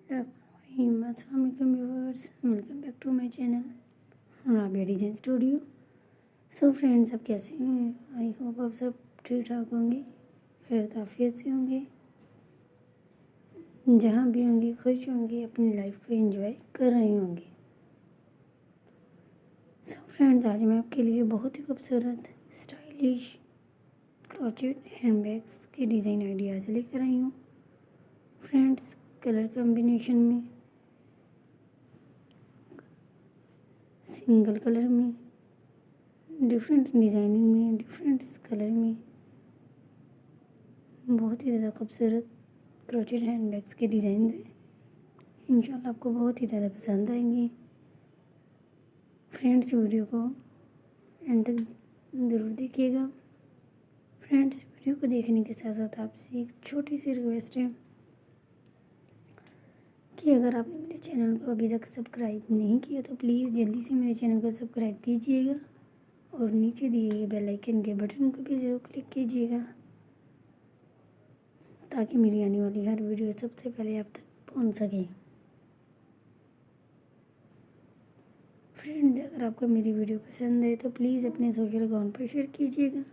अस्सलाम वालेकुम viewers, welcome back to my channel Rabia design studio. So friends, आप कैसे हैं? आई होप आप सब ठीक ठाक होंगे, खैर आफियत से होंगे, जहाँ भी होंगे खुश होंगे, अपनी लाइफ को एंजॉय कर रहे होंगे। सो फ्रेंड्स, आज मैं आपके लिए बहुत ही खूबसूरत स्टाइलिश क्रोचेट हैंडबैग्स के डिज़ाइन आइडियाज़ लेकर आई हूँ। फ्रेंड्स, कलर कॉम्बिनेशन में, सिंगल कलर में, डिफरेंट डिज़ाइनिंग में, डिफरेंट कलर में, बहुत ही ज़्यादा खूबसूरत क्रोचेट हैंडबैग्स के डिज़ाइन हैं। इंशाल्लाह आपको बहुत ही ज़्यादा पसंद आएंगे। फ्रेंड्स, वीडियो को एंड तक ज़रूर देखिएगा। फ्रेंड्स, वीडियो को देखने के साथ साथ आपसे एक छोटी सी रिक्वेस्ट है कि अगर आपने मेरे चैनल को अभी तक सब्सक्राइब नहीं किया तो प्लीज़ जल्दी से मेरे चैनल को सब्सक्राइब कीजिएगा और नीचे दिए गए बेल आइकन के बटन को भी ज़रूर क्लिक कीजिएगा ताकि मेरी आने वाली हर वीडियो सबसे पहले आप तक पहुंच सके। फ्रेंड्स, अगर आपको मेरी वीडियो पसंद है तो प्लीज़ अपने सोशल अकाउंट पर शेयर कीजिएगा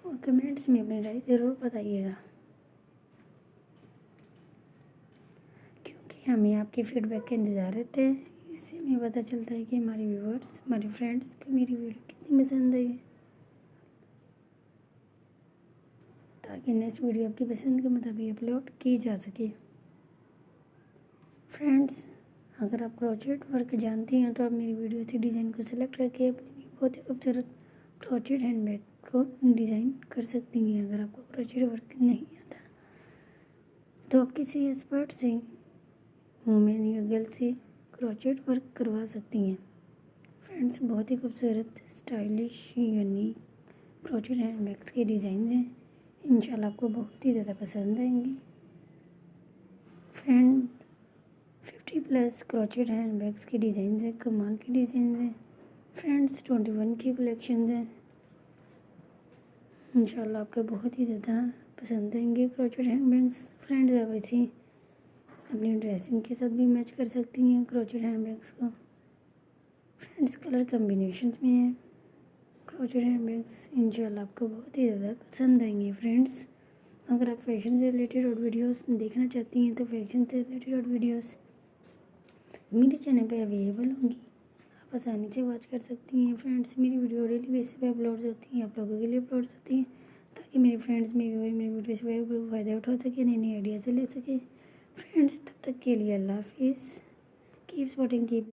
और कमेंट्स में अपनी राय ज़रूर बताइएगा, क्योंकि हमें आपके फीडबैक का इंतज़ार रहता है। इससे हमें पता चलता है कि हमारे व्यूअर्स, हमारे फ्रेंड्स को मेरी वीडियो कितनी पसंद आई है, ताकि नेक्स्ट वीडियो आपकी पसंद के मुताबिक अपलोड की जा सके। फ्रेंड्स, अगर आप क्रोचेट वर्क जानती हैं तो आप मेरी वीडियो से डिज़ाइन को सिलेक्ट करके अपने लिए बहुत ही खूबसूरत क्रोचेट हैंडबैग को डिज़ाइन कर सकती हैं। अगर आपको क्रोचेट वर्क नहीं आता तो आप किसी एक्सपर्ट से, वुमेन या गर्ल से क्रोचेट वर्क करवा सकती हैं। फ्रेंड्स, बहुत ही खूबसूरत स्टाइलिश यूनिक क्रोचेट हैंडबैग्स के डिज़ाइन हैं। इंशाल्लाह आपको बहुत ही ज़्यादा पसंद आएंगे। फ्रेंड, 50+ क्रोचेट हैंडबैग्स के डिज़ाइन हैं, कमाल के डिज़ाइन हैं। फ्रेंड्स, 21 की कलेक्शन हैं। इंशाल्लाह आपको बहुत ही ज़्यादा पसंद आएंगे क्रोचेट हैंडबैग्स। फ्रेंड्स, आप इसे अपनी ड्रेसिंग के साथ भी मैच कर सकती हैं क्रोचेट हैंडबैग्स को। फ्रेंड्स, कलर कॉम्बिनेशंस में है क्रोचेट हैंडबैग्स। इंशाल्लाह आपको बहुत ही ज़्यादा पसंद आएंगे। फ्रेंड्स, अगर आप फैशन से रिलेटेड और वीडियोस देखना चाहती हैं तो फैशन से रिलेटेड और वीडियोस मेरे चैनल पे अवेलेबल होंगी, आप आसानी से वॉच कर सकती हैं। फ्रेंड्स, मेरी वीडियो डेली बेसिस पे अपलोड होती हैं, आप लोगों के लिए अपलोड होती हैं, ताकि मेरे फ्रेंड्स मेरी वीडियो से फ़ायदा उठा सकें, नई नई आइडियाज़ ले सकें। फ्रेंड्स, तब तक के लिए अल्लाह हाफिज़। Keep supporting, keep